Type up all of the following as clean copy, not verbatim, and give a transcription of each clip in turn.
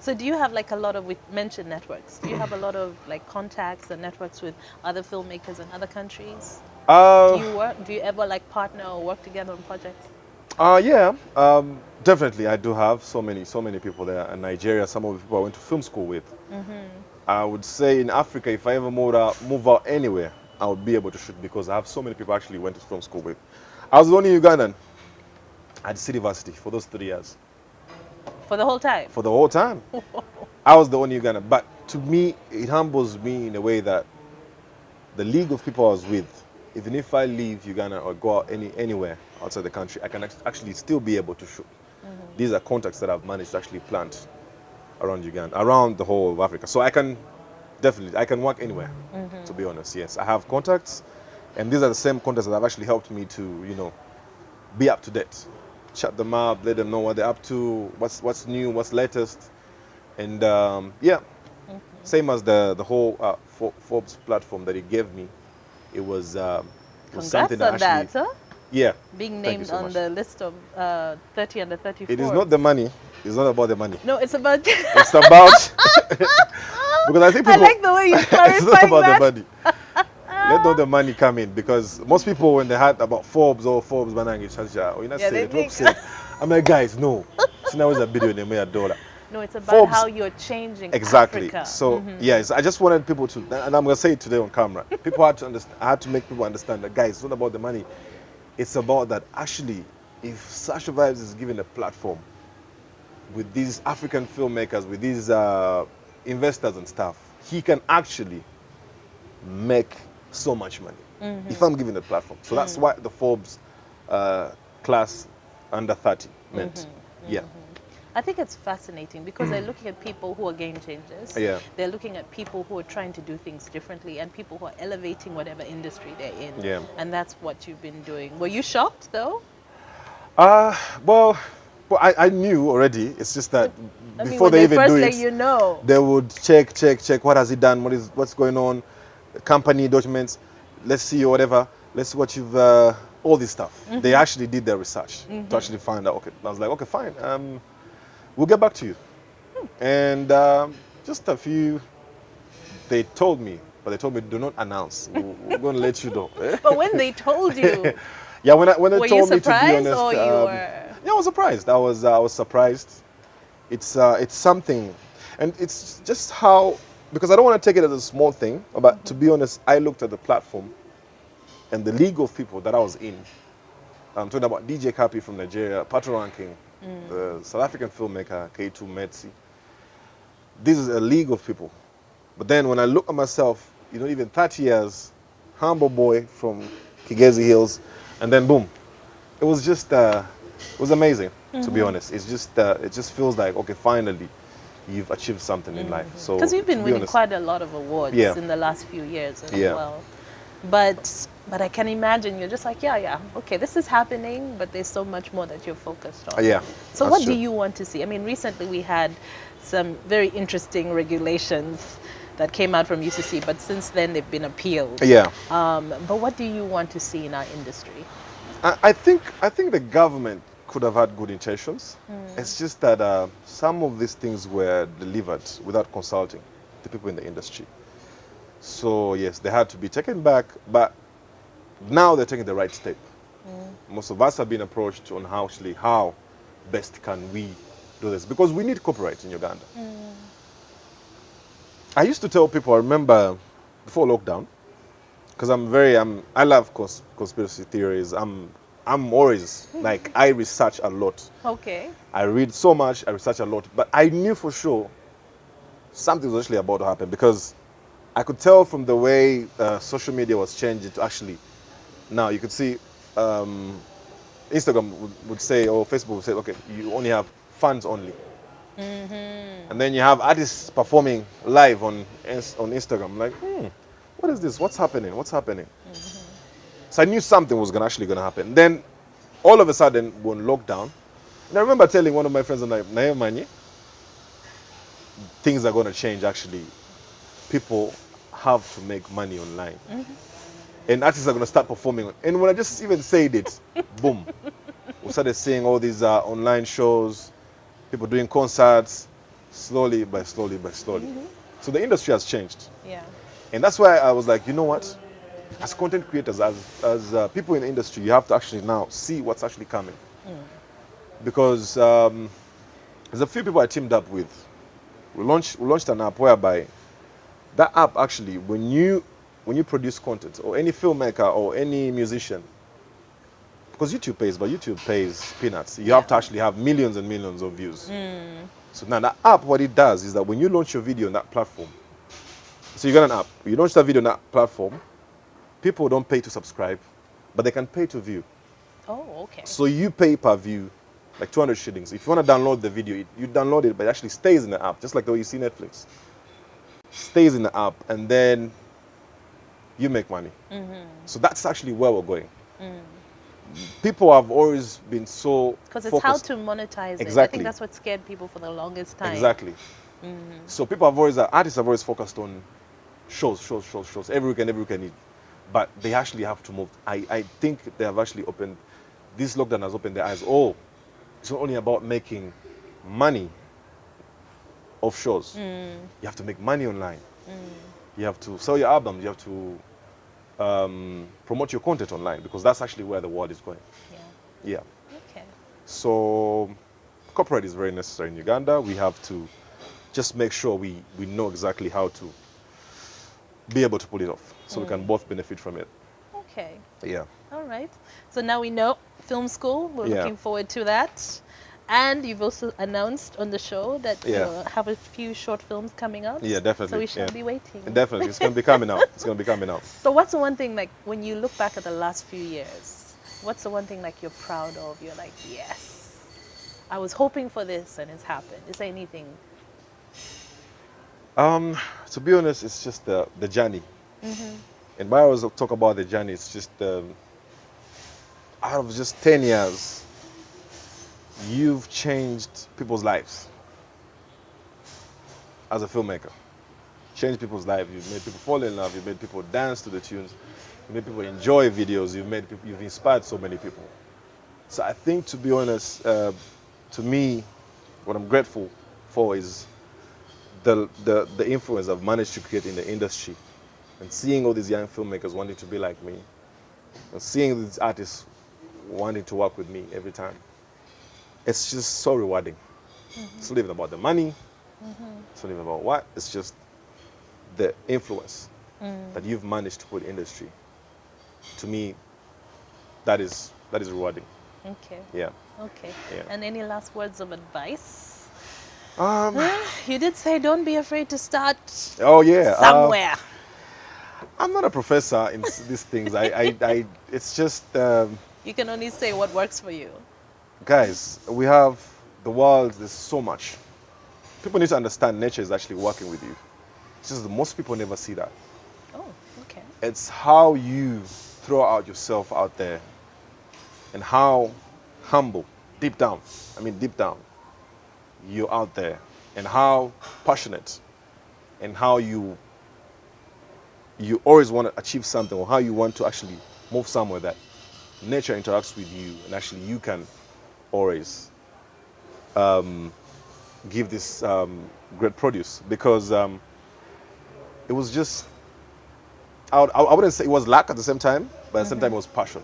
So do you have like a lot of, we mentioned networks, do you have a lot of like contacts and networks with other filmmakers in other countries? Uh, Do you ever like partner or work together on projects? yeah, definitely. I do have so many people there in Nigeria. Some of the people I went to film school with. I would say in Africa, if I ever move out anywhere, I would be able to shoot because I have so many people I actually went to film school with. I was the only Ugandan at City University for those 3 years. For the whole time? For the whole time, I was the only Ugandan. But to me, it humbles me in a way that the league of people I was with, even if I leave Uganda or go out anywhere outside the country, I can actually still be able to shoot. These are contacts that I've managed to actually plant around Uganda, around the whole of Africa. So I can work anywhere, to be honest. Yes, I have contacts, and these are the same contacts that have actually helped me to, be up to date. Chat them up, let them know what they're up to, what's new, what's latest, and yeah, same as the whole Forbes platform that he gave me. It was something Congrats that on actually, that, huh? yeah. Being Thank you named so on much. the list of 30 under 30 It is not Forbes. the money. It's not about the money. No, it's about. It's about because I think I people. like the way you're It's not clarifying about the that. money. Let not the money come in because most people when they had about Forbes or Forbes Banangi Chacha or you know Yeah, say they it drop think. say I'm like guys no. So now is a video in a dollar. No, it's about how Forbes you're changing exactly. Africa. So yes, I just wanted people to and I'm gonna say it today on camera. People had to understand I had to make people understand that guys, it's not about the money. It's about that actually if Sasha Vybz is given a platform with these African filmmakers, with these investors and stuff, he can actually make so much money if I'm given a platform. So that's what the Forbes uh, class under 30 meant. Yeah, I think it's fascinating because they're looking at people who are game changers. yeah. They're looking at people who are trying to do things differently and people who are elevating whatever industry they're in. Yeah. And that's what you've been doing. Were you shocked though? Uh, well, well, I knew already. It's just that I mean, before when they they even do first let it, you know. they would check. What has he done? What's going on? Company documents. Let's see or whatever. Let's see what you've. All this stuff. They actually did their research to actually find out. Okay, I was like, okay, fine. We'll get back to you. And just a few. They told me, but they told me do not announce. We're going to let you know. But when they told you, Yeah, when they were you told me to be surprised honest, or you were? yeah, I was surprised. I was surprised. It's something, and it's just how because I don't want to take it as a small thing. But to be honest, I looked at the platform and the league of people that I was in. I'm talking about DJ Kapi from Nigeria, Pato Ranking, the South African filmmaker K2 Metsi. This is a league of people. But then when I look at myself, even 30 years, humble boy from Kigezi Hills, and then boom, it was just it was amazing to be honest. It just feels like okay, finally you've achieved something in life. So Because you've been to be winning honest, quite a lot of awards Yeah. in the last few years as Yeah. well. But I can imagine you're just like, yeah, okay, this is happening, but there's so much more that you're focused on. Yeah, So that's what do true. you want to see? I mean, recently we had some very interesting regulations that came out from UCC, but since then they've been appealed. Yeah, But what do you want to see in our industry? I think the government could have had good intentions. It's just that some of these things were delivered without consulting the people in the industry. So yes, they had to be taken back, but now they're taking the right step. Most of us have been approached on how best can we do this because we need copyright in Uganda. I used to tell people, I remember before lockdown, because I love conspiracy theories. I'm always like I research a lot. Okay. I read so much, I research a lot, but I knew for sure something was actually about to happen because I could tell from the way social media was changing to actually now you could see Instagram would say or Facebook would say, okay, you only have fans only. And then you have artists performing live on Instagram. Like, what is this? What's happening? What's happening? So I knew something was actually going to happen. Then all of a sudden, we're on lockdown. And I remember telling one of my friends, I'm like, "Nae Manye, things are going to change actually. People have to make money online. And artists are going to start performing. And when I just even said it, boom. We started seeing all these online shows, people doing concerts. slowly by slowly by slowly. So the industry has changed. Yeah. And that's why I was like, you know what? As content creators, as people in the industry, you have to actually now see what's actually coming. Because there's a few people I teamed up with. We launched an app whereby that app actually, when you produce content, or any filmmaker or any musician, because YouTube pays, but YouTube pays peanuts. You have to actually have millions and millions of views. So now that app, what it does is that when you launch your video on that platform, so you got an app, you launch that video on that platform, people don't pay to subscribe, but they can pay to view. Oh, okay. So you pay per view, like 200 shillings. If you want to download the video, you download it, but it actually stays in the app, just like the way you see Netflix. Stays in the app, and then you make money. So that's actually where we're going. People have always been so Because it's focused. how to monetize it. I Exactly. think that's what scared people for the longest time. Exactly. So people have always, artists have always focused on shows, every weekend. But they actually have to move. I think they have actually opened, this lockdown has opened their eyes. Oh, it's not only about making money off shows. You have to make money online. You have to sell your albums. You have to promote your content online, because that's actually where the world is going. Yeah. Yeah. Okay. So corporate is very necessary in Uganda. We have to just make sure we know exactly how to be able to pull it off, so we can both benefit from it. Okay. Yeah. All right. So now we know film school. We're Yeah. looking forward to that. And you've also announced on the show that you have a few short films coming out. Yeah, definitely. So we shall be waiting. Definitely. It's going to be coming out. It's going to be coming out. So what's the one thing, like, when you look back at the last few years, what's the one thing, like, you're proud of? You're like, yes, I was hoping for this and it's happened. Is there anything? To be honest, it's just the journey. And when I was talk about the journey, it's just out of just 10 years, you've changed people's lives as a filmmaker. Changed people's lives. You've made people fall in love. You've made people dance to the tunes. You've made people enjoy videos. You've inspired so many people. So I think, to be honest, to me, what I'm grateful for is the influence I've managed to create in the industry, and seeing all these young filmmakers wanting to be like me, and seeing these artists wanting to work with me every time. It's just so rewarding. It's not even about the money. It's not even about what. It's just the influence that you've managed to put in the industry. To me, that is rewarding. Okay. Yeah. Okay. Yeah. And any last words of advice? Um, You did say don't be afraid to start oh yeah. somewhere. I'm not a professor in these things. It's just, You can only say what works for you. guys, we have the world. There's so much. People need to understand nature is actually working with you. It's just that most people never see that. Oh, okay. It's how you throw out yourself out there, and how humble, deep down, you're out there, and how passionate, and how you always want to achieve something, or how you want to actually move somewhere that nature interacts with you, and actually you can always give this great produce. Because it was just, I wouldn't say it was luck at the same time, but at the same time it was passion.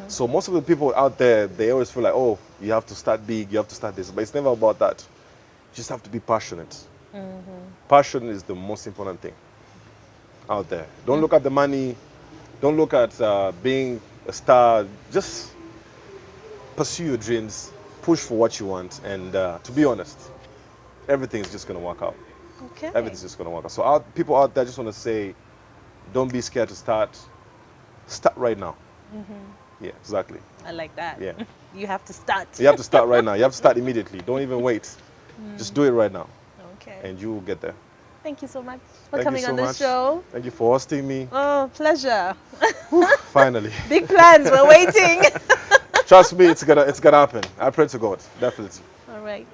So most of the people out there, they always feel like, oh, you have to start big, you have to start this, but it's never about that. You just have to be passionate. Passion is the most important thing out there. Don't look at the money, don't look at being a star. Just pursue your dreams, push for what you want, and to be honest, everything is just going to work out. Okay. Everything's just going to work out. So people out there, just want to say, don't be scared to start. Start right now. Yeah, exactly. I like that. Yeah. You have to start. You have to start right now. You have to start immediately. Don't even wait. Just do it right now, Okay. and you will get there. Thank you so much for Thank you coming so on the much. show. Thank you for hosting me. Oh, pleasure. Finally. Big plans. We're waiting. Trust me, it's gonna happen. I pray to God. Definitely. All right.